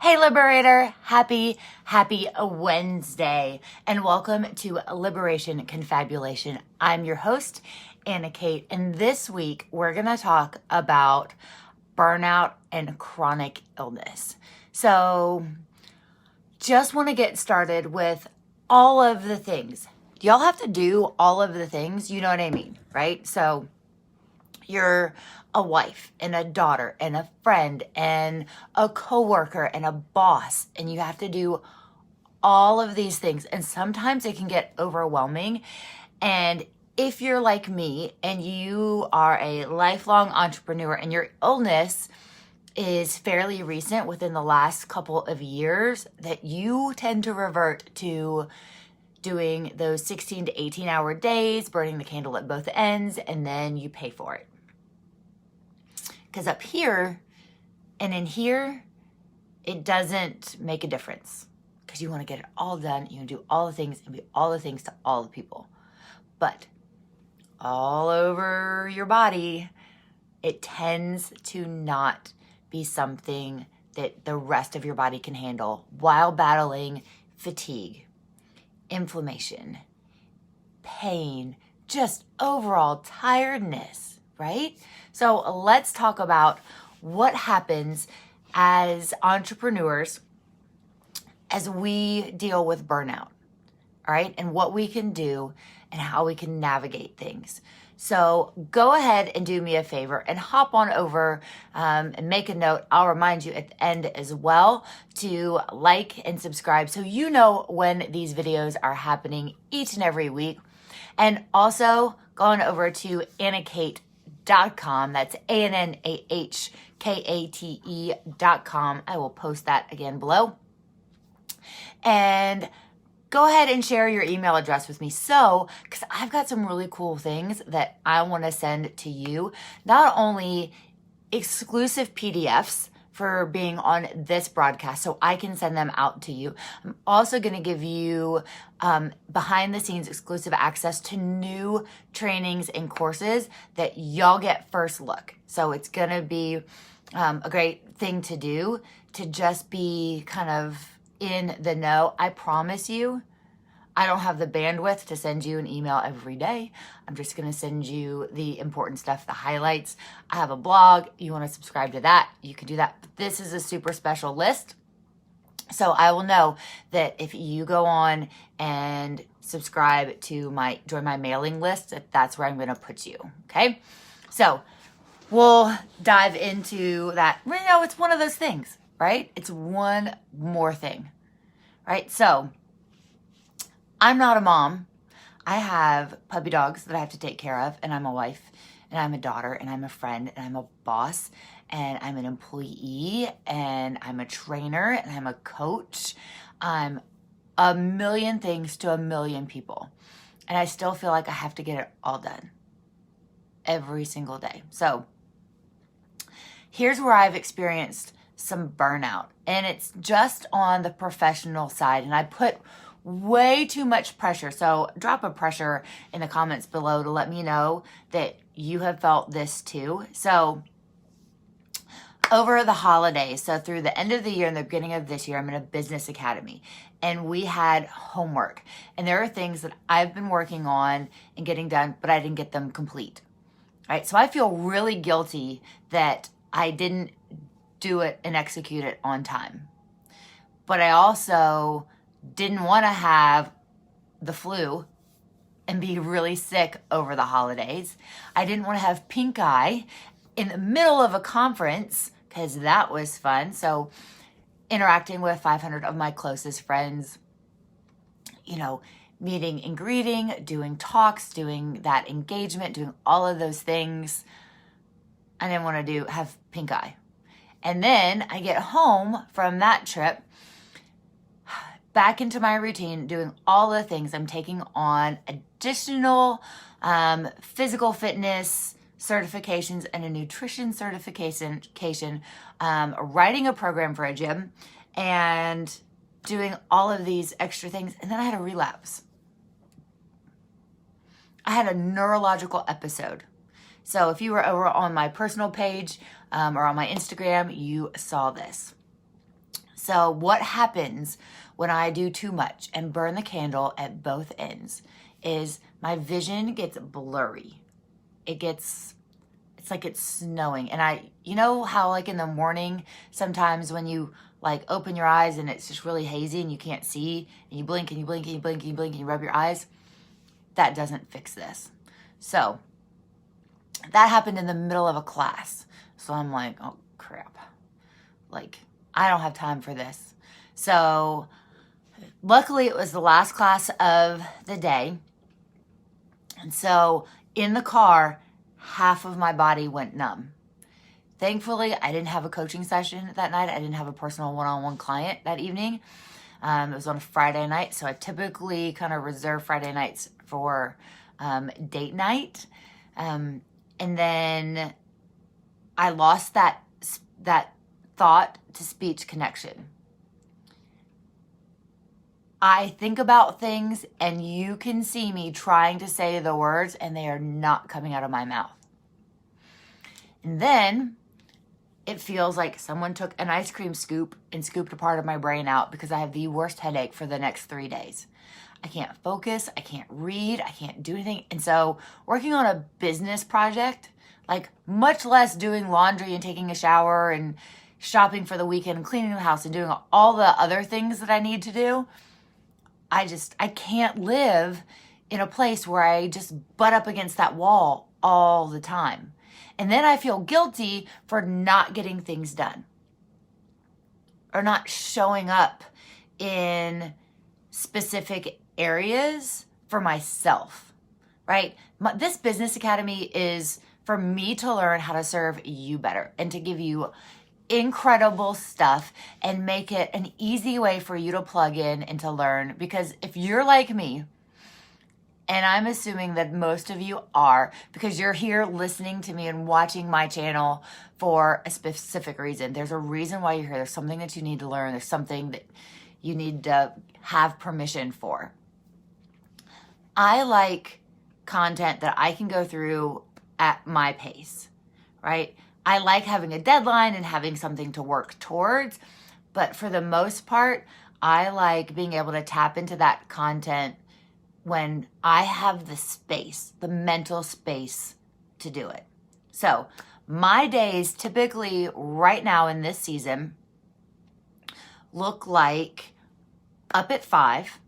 Hey Liberator, happy Wednesday, and welcome to Liberation Confabulation. I'm your host, Annah Kate, and this week we're going to talk about burnout and chronic illness. So just want to get started with all of the things. Y'all have to do all of the things, you know what I mean, right? So you're a wife and a daughter and a friend and a coworker and a boss, and you have to do all of these things. And sometimes it can get overwhelming. And if you're like me and you are a lifelong entrepreneur and your illness is fairly recent within the last couple of years, that you tend to revert to doing those 16 to 18 hour days, burning the candle at both ends, and then you pay for it. Because up here and in here, it doesn't make a difference. Because you want to get it all done. You want to do all the things and be all the things to all the people. But all over your body, it tends to not be something that the rest of your body can handle while battling fatigue, inflammation, pain, just overall tiredness, right? So let's talk about what happens as entrepreneurs as we deal with burnout, all right? And what we can do and how we can navigate things. So go ahead and do me a favor and hop on over and make a note. I'll remind you at the end as well to like and subscribe so you know when these videos are happening each and every week. And also go on over to annahkate.com. That's ANNAHKATE.com. I will post that again below. And go ahead and share your email address with me. So, because I've got some really cool things that I want to send to you. Not only exclusive PDFs for being on this broadcast, so I can send them out to you. I'm also going to give you behind the scenes exclusive access to new trainings and courses that y'all get first look. So it's going to be a great thing to do to just be kind of in the know. I promise you, I don't have the bandwidth to send you an email every day. I'm just going to send you the important stuff, the highlights. I have a blog. You want to subscribe to that, you can do that. But this is a super special list. So I will know that if you go on and subscribe to join my mailing list, that's where I'm going to put you. Okay. So we'll dive into that. You know, it's one of those things, right? It's one more thing, right? So I'm not a mom. I have puppy dogs that I have to take care of, and I'm a wife, and I'm a daughter, and I'm a friend, and I'm a boss, and I'm an employee, and I'm a trainer, and I'm a coach. I'm a million things to a million people, and I still feel like I have to get it all done every single day. So here's where I've experienced some burnout, and it's just on the professional side, and I put way too much pressure. So drop a pressure in the comments below to let me know that you have felt this too. So over the holidays, so through the end of the year and the beginning of this year, I'm in a business academy, and we had homework, and there are things that I've been working on and getting done, but I didn't get them complete. All right. So I feel really guilty that I didn't do it and execute it on time. But I also didn't want to have the flu and be really sick over the holidays. I didn't want to have pink eye in the middle of a conference because that was fun. So interacting with 500 of my closest friends, you know, meeting and greeting, doing talks, doing that engagement, doing all of those things. I didn't want to have pink eye. And then I get home from that trip, back into my routine, doing all the things. I'm taking on additional physical fitness certifications and a nutrition certification, writing a program for a gym, and doing all of these extra things. And then I had a relapse. I had a neurological episode. So if you were over on my personal page or on my Instagram, you saw this. So what happens when I do too much and burn the candle at both ends is my vision gets blurry. It's like it's snowing. And you know how like in the morning, sometimes when you like open your eyes and it's just really hazy and you can't see and you blink and you blink and you blink and you blink and you rub your eyes? That doesn't fix this. So that happened in the middle of a class. So I'm like, oh crap. Like, I don't have time for this. So luckily it was the last class of the day. And so in the car, half of my body went numb. Thankfully, I didn't have a coaching session that night. I didn't have a personal one-on-one client that evening. It was on a Friday night. So I typically kind of reserve Friday nights for date night. And then I lost that thought to speech connection. I think about things and you can see me trying to say the words and they are not coming out of my mouth. And then it feels like someone took an ice cream scoop and scooped a part of my brain out because I have the worst headache for the next 3 days. I can't focus, I can't read, I can't do anything. And so working on a business project, like much less doing laundry and taking a shower and shopping for the weekend and cleaning the house and doing all the other things that I need to do, I can't live in a place where I just butt up against that wall all the time. And then I feel guilty for not getting things done or not showing up in specific areas for myself, right? This business academy is for me to learn how to serve you better and to give you incredible stuff and make it an easy way for you to plug in and to learn. Because if you're like me, and I'm assuming that most of you are, because you're here listening to me and watching my channel for a specific reason. There's a reason why you're here. There's something that you need to learn. There's something that you need to have permission for. I like content that I can go through at my pace, right? I like having a deadline and having something to work towards, but for the most part, I like being able to tap into that content when I have the space, the mental space to do it. So my days typically right now in this season look like up at 5,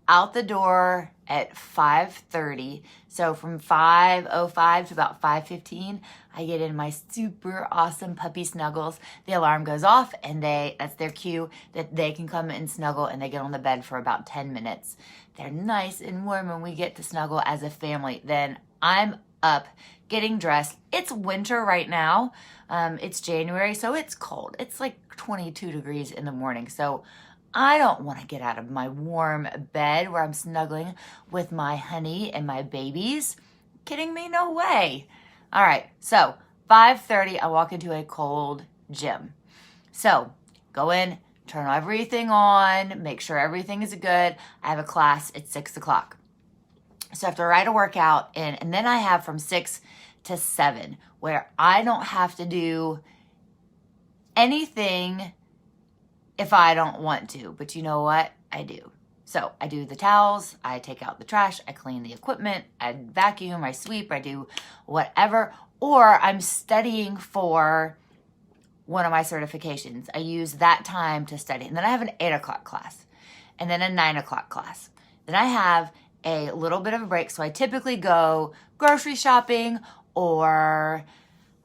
out the door at 5:30. So from 5:05 to about 5:15, I get in my super awesome puppy snuggles. The alarm goes off and that's their cue that they can come and snuggle, and they get on the bed for about 10 minutes. They're nice and warm and we get to snuggle as a family. Then I'm up getting dressed. It's winter right now. It's January, so it's cold. It's like 22 degrees in the morning. So I don't want to get out of my warm bed where I'm snuggling with my honey and my babies. Kidding me? No way. All right, so 5:30, I walk into a cold gym. So go in, turn everything on, make sure everything is good. I have a class at 6 o'clock. So I have to write a workout in, and then I have from 6 to 7 where I don't have to do anything if I don't want to, but you know what? I do. So I do the towels, I take out the trash, I clean the equipment, I vacuum, I sweep, I do whatever, or I'm studying for one of my certifications. I use that time to study. And then I have an 8 o'clock class and then a 9 o'clock class. Then I have a little bit of a break. So I typically go grocery shopping or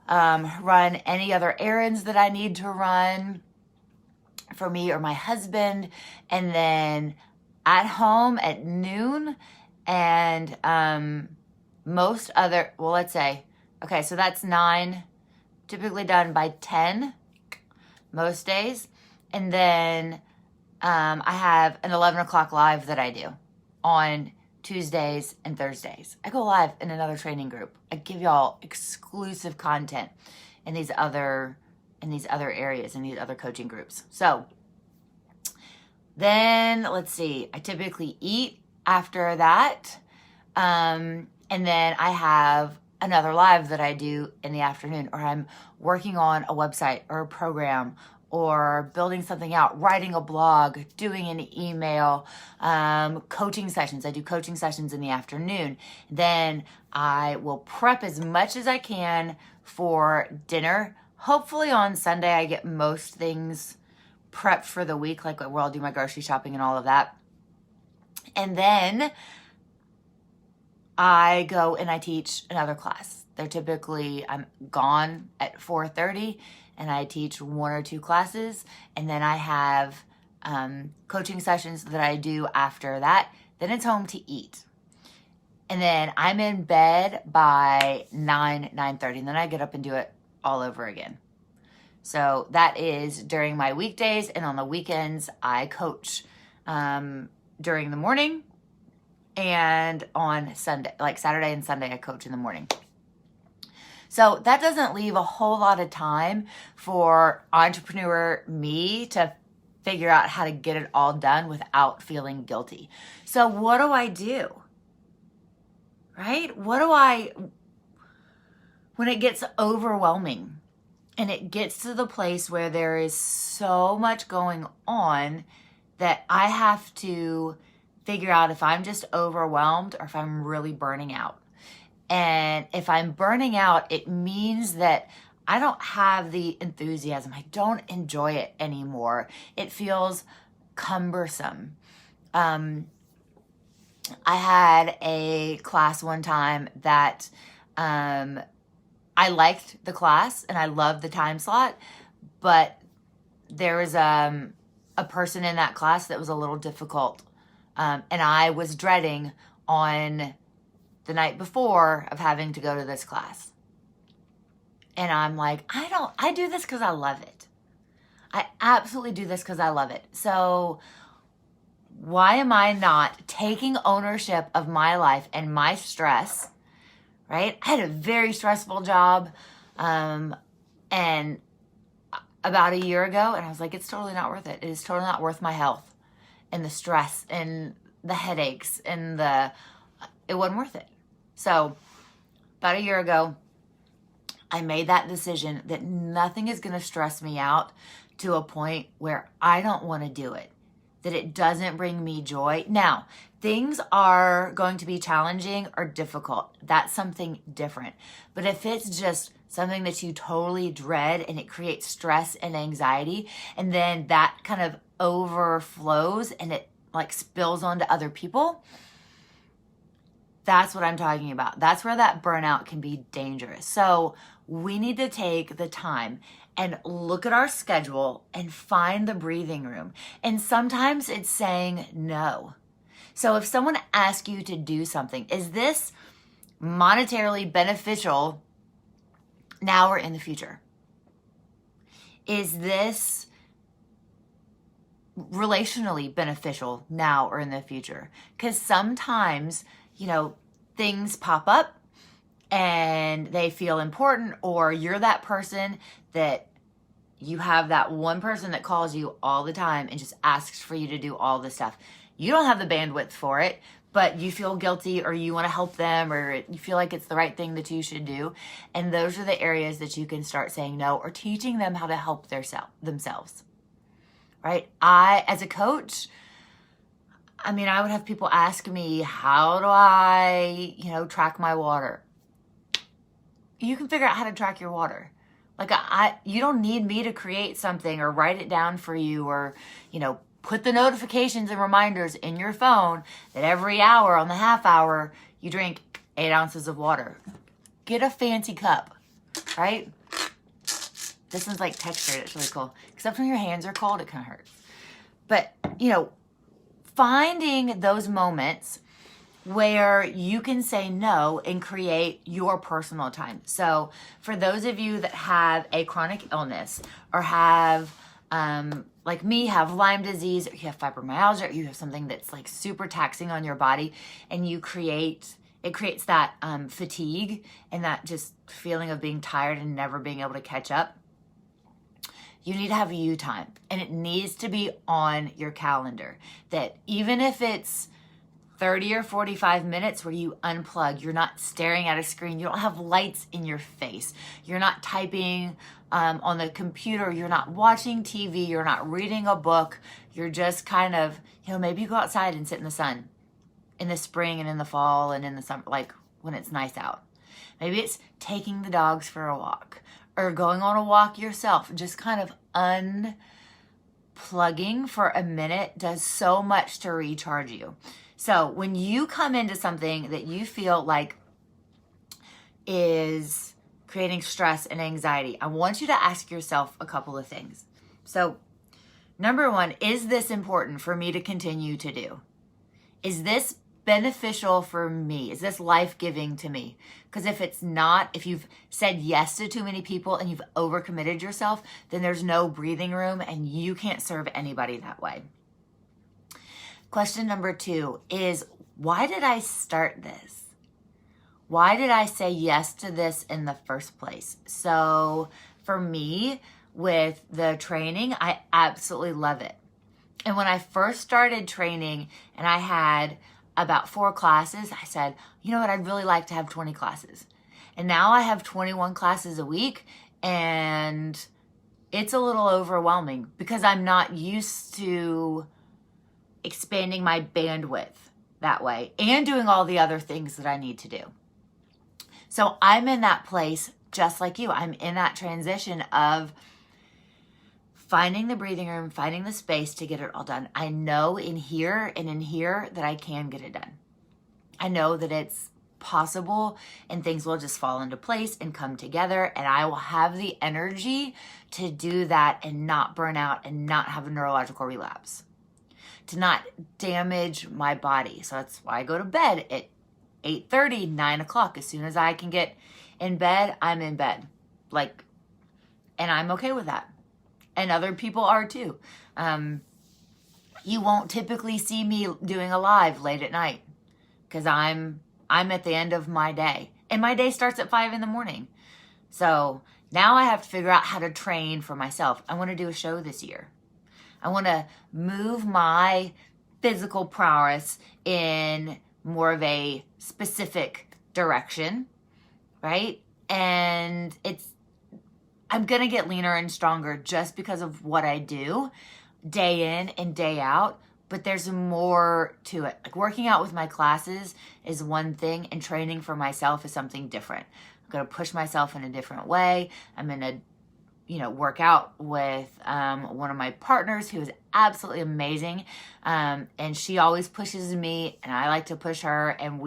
run any other errands that I need to run for me or my husband, and then at home at noon, and most other, well, let's say, okay, so that's 9, typically done by 10 most days, and then I have an 11 o'clock live that I do on Tuesdays and Thursdays. I go live in another training group. I give y'all exclusive content in these other areas, in these other coaching groups. So then let's see, I typically eat after that. And then I have another live that I do in the afternoon, or I'm working on a website or a program or building something out, writing a blog, doing an email, coaching sessions. I do coaching sessions in the afternoon. Then I will prep as much as I can for dinner. Hopefully on Sunday I get most things prepped for the week, like where I'll do my grocery shopping and all of that. And then I go and I teach another class. I'm gone at 4:30 and I teach 1 or 2 classes. And then I have coaching sessions that I do after that. Then it's home to eat. And then I'm in bed by 9:30. And then I get up and do it all over again. So that is during my weekdays, and on the weekends I coach during the morning, and on Sunday, like Saturday and Sunday, I coach in the morning. So that doesn't leave a whole lot of time for entrepreneur me to figure out how to get it all done without feeling guilty. So what do I do? Right? When it gets overwhelming and it gets to the place where there is so much going on that I have to figure out if I'm just overwhelmed or if I'm really burning out. And if I'm burning out, it means that I don't have the enthusiasm. I don't enjoy it anymore. It feels cumbersome. I had a class one time that I liked the class and I loved the time slot, but there was a person in that class that was a little difficult. And I was dreading on the night before of having to go to this class. And I'm like, I do this because I love it. I absolutely do this because I love it. So why am I not taking ownership of my life and my stress, right? I had a very stressful job and about a year ago, and I was like, it's totally not worth it. It is totally not worth my health and the stress and the headaches and it wasn't worth it. So about a year ago, I made that decision that nothing is going to stress me out to a point where I don't want to do it, that it doesn't bring me joy. Now, things are going to be challenging or difficult. That's something different. But if it's just something that you totally dread and it creates stress and anxiety, and then that kind of overflows and it like spills onto other people, that's what I'm talking about. That's where that burnout can be dangerous. So we need to take the time and look at our schedule and find the breathing room. And sometimes it's saying no. So if someone asks you to do something, is this monetarily beneficial now or in the future? Is this relationally beneficial now or in the future? Because sometimes, things pop up and they feel important, or you're that person that you have that one person that calls you all the time and just asks for you to do all this stuff. You don't have the bandwidth for it, but you feel guilty or you want to help them or you feel like it's the right thing that you should do. And those are the areas that you can start saying no or teaching them how to help themselves, right? As a coach, I would have people ask me, how do I, track my water? You can figure out how to track your water. Like you don't need me to create something or write it down for you or, put the notifications and reminders in your phone that every hour on the half hour you drink 8 ounces of water. Get a fancy cup, right? This one's like textured. It's really cool. Except when your hands are cold, it kind of hurts. But, finding those moments where you can say no and create your personal time. So for those of you that have a chronic illness or have, like me, have Lyme disease, or you have fibromyalgia, or you have something that's like super taxing on your body, and it creates that fatigue and that just feeling of being tired and never being able to catch up. You need to have you time, and it needs to be on your calendar. That even if it's 30 or 45 minutes where you unplug. You're not staring at a screen. You don't have lights in your face. You're not typing on the computer. You're not watching TV. You're not reading a book. You're just kind of, maybe you go outside and sit in the sun in the spring and in the fall and in the summer, like when it's nice out. Maybe it's taking the dogs for a walk or going on a walk yourself. Just kind of unplugging for a minute does so much to recharge you. So when you come into something that you feel like is creating stress and anxiety, I want you to ask yourself a couple of things. So number one, is this important for me to continue to do? Is this beneficial for me? Is this life-giving to me? Because if it's not, if you've said yes to too many people and you've overcommitted yourself, then there's no breathing room and you can't serve anybody that way. Question number two is, why did I start this? Why did I say yes to this in the first place? So for me, with the training, I absolutely love it. And when I first started training and I had about 4 classes, I said, you know what, I'd really like to have 20 classes. And now I have 21 classes a week, and it's a little overwhelming because I'm not used to expanding my bandwidth that way and doing all the other things that I need to do. So I'm in that place just like you. I'm in that transition of finding the breathing room, finding the space to get it all done. I know in here and in here that I can get it done. I know that it's possible and things will just fall into place and come together, and I will have the energy to do that and not burn out and not have a neurological relapse, to not damage my body. So that's why I go to bed at 8:30, 9 o'clock. As soon as I can get in bed, I'm in bed. And I'm okay with that. And other people are too. You won't typically see me doing a live late at night because I'm at the end of my day. And my day starts at 5 in the morning. So now I have to figure out how to train for myself. I want to do a show this year. I want to move my physical prowess in more of a specific direction, right? And I'm going to get leaner and stronger just because of what I do day in and day out, but there's more to it. Like working out with my classes is one thing and training for myself is something different. I'm going to push myself in a different way. I'm going to work out with one of my partners who is absolutely amazing. And she always pushes me and I like to push her, and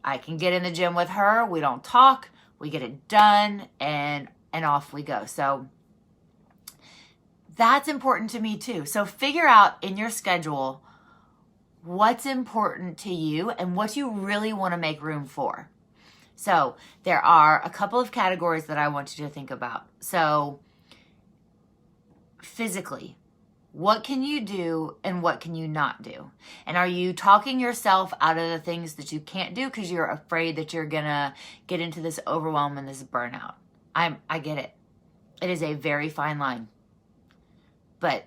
I can get in the gym with her. We don't talk, we get it done, and off we go. So that's important to me too. So figure out in your schedule what's important to you and what you really want to make room for. So there are a couple of categories that I want you to think about. So physically, what can you do and what can you not do? And are you talking yourself out of the things that you can't do because you're afraid that you're gonna get into this overwhelm and this burnout? I get it. It is a very fine line. But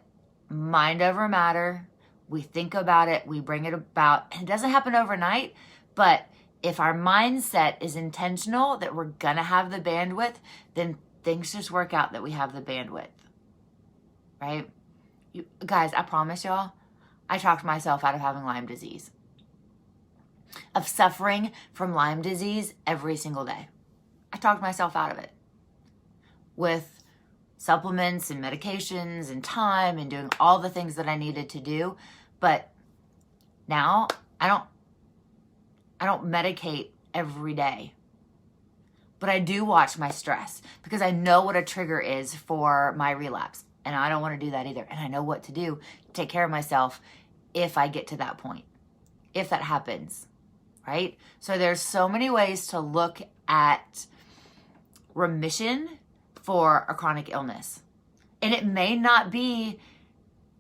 mind over matter, we think about it, we bring it about, and it doesn't happen overnight, but if our mindset is intentional that we're gonna have the bandwidth, then things just work out that we have the bandwidth, right? You guys, I promise y'all, I talked myself out of having Lyme disease, of suffering from Lyme disease every single day. I talked myself out of it with supplements and medications and time and doing all the things that I needed to do. But now I don't medicate every day, but I do watch my stress because I know what a trigger is for my relapse, and I don't want to do that either. And I know what to do to take care of myself if I get to that point, if that happens, right? So there's so many ways to look at remission for a chronic illness. And it may not be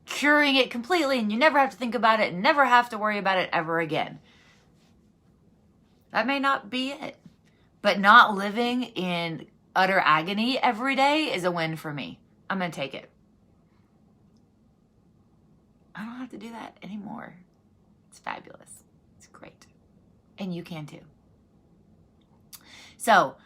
curing it completely and you never have to think about it and never have to worry about it ever again. That may not be it. But not living in utter agony every day is a win for me. I'm going to take it. I don't have to do that anymore. It's fabulous. great. And you can too. So,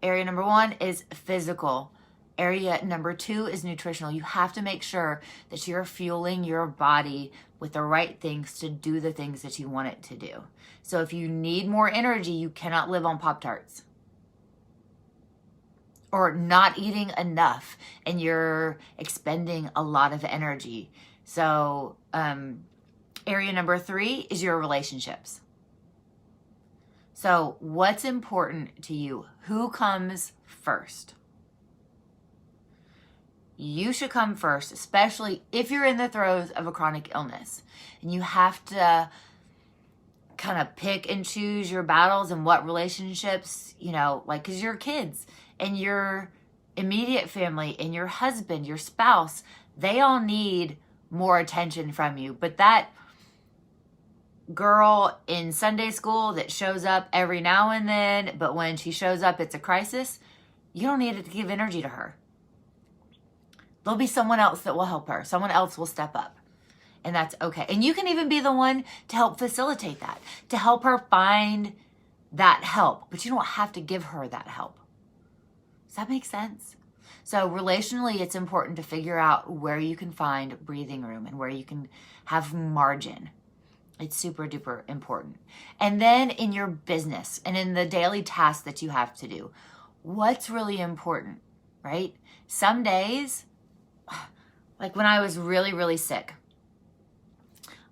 area number 1 is physical. Area number 2 is nutritional. You have to make sure that you're fueling your body with the right things to do the things that you want it to do. So if you need more energy, you cannot live on Pop-Tarts. Or not eating enough and you're expending a lot of energy. So area number 3 is your relationships. So what's important to you? Who comes first? You should come first, especially if you're in the throes of a chronic illness. And you have to kind of pick and choose your battles and what relationships, like, because your kids and your immediate family and your husband, your spouse, they all need more attention from you. But that girl in Sunday school that shows up every now and then, but when she shows up, it's a crisis, you don't need to give energy to her. There'll be someone else that will help her. Someone else will step up. And that's okay. And you can even be the one to help facilitate that, to help her find that help. But you don't have to give her that help. Does that make sense? So relationally, it's important to figure out where you can find breathing room and where you can have margin. It's super duper important. And then in your business and in the daily tasks that you have to do, what's really important, right? Some days, like when I was really, really sick,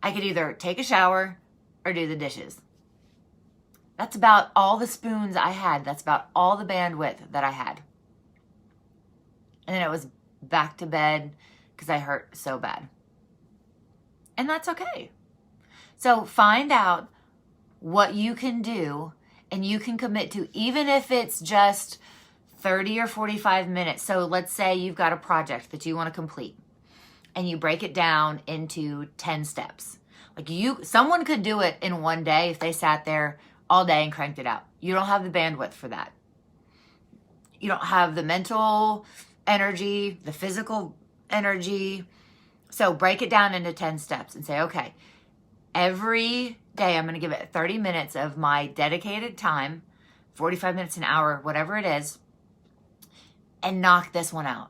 I could either take a shower or do the dishes. That's about all the spoons I had. That's about all the bandwidth that I had. And then it was back to bed because I hurt so bad. And that's okay. So find out what you can do and you can commit to, even if it's just 30 or 45 minutes. So let's say you've got a project that you want to complete and you break it down into 10 steps. Like someone could do it in one day if they sat there all day and cranked it out. You don't have the bandwidth for that. You don't have the mental energy, the physical energy. So break it down into 10 steps and say, okay, every day I'm going to give it 30 minutes of my dedicated time, 45 minutes, an hour, whatever it is, and knock this one out.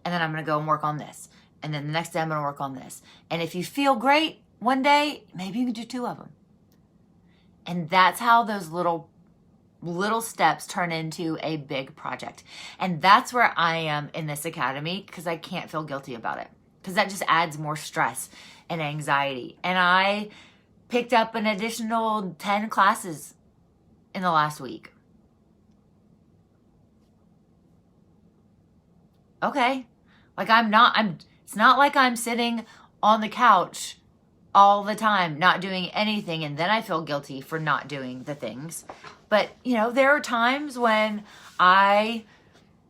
And then I'm going to go and work on this. And then the next day I'm going to work on this. And if you feel great one day, maybe you can do 2 of them. And that's how those little steps turn into a big project. And that's where I am in this academy, because I can't feel guilty about it, because that just adds more stress and anxiety. And I picked up an additional 10 classes in the last week. Okay. Like it's not like I'm sitting on the couch all the time, not doing anything, and then I feel guilty for not doing the things. But, there are times when I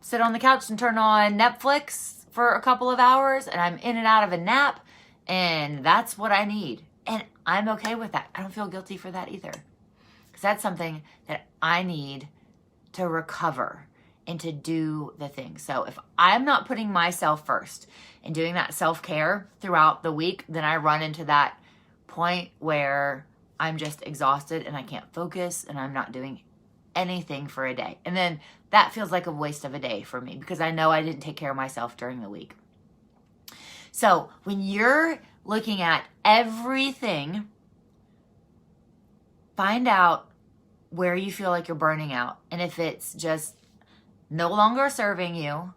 sit on the couch and turn on Netflix for a couple of hours, and I'm in and out of a nap, and that's what I need. And I'm okay with that. I don't feel guilty for that either, because that's something that I need to recover and to do the thing. So if I'm not putting myself first and doing that self-care throughout the week, then I run into that point where I'm just exhausted and I can't focus and I'm not doing anything for a day. And then that feels like a waste of a day for me, because I know I didn't take care of myself during the week. So when you're looking at everything, find out where you feel like you're burning out. And if it's just no longer serving you,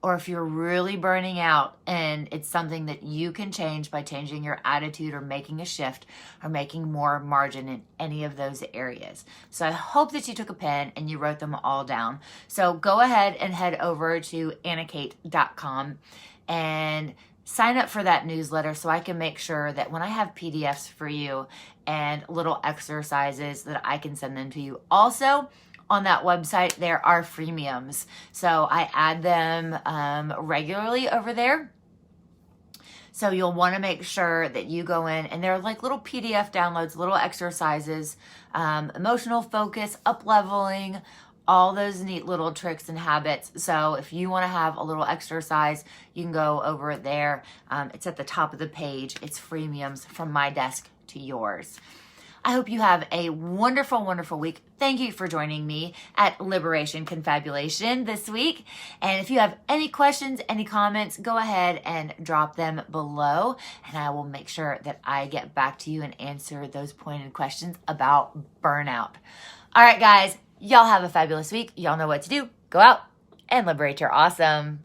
or if you're really burning out and it's something that you can change by changing your attitude or making a shift or making more margin in any of those areas. So I hope that you took a pen and you wrote them all down. So go ahead and head over to annakate.com and sign up for that newsletter so I can make sure that when I have PDFs for you and little exercises that I can send them to you. Also, on that website, there are freemiums. So I add them regularly over there. So you'll want to make sure that you go in, and they're like little PDF downloads, little exercises, emotional focus, up-leveling, all those neat little tricks and habits. So if you want to have a little exercise, you can go over there. It's at the top of the page. It's freemiums from my desk to yours. I hope you have a wonderful, wonderful week. Thank you for joining me at Liberation Confabulation this week. And if you have any questions, any comments, go ahead and drop them below, and I will make sure that I get back to you and answer those pointed questions about burnout. All right, guys, y'all have a fabulous week. Y'all know what to do. Go out and liberate your awesome.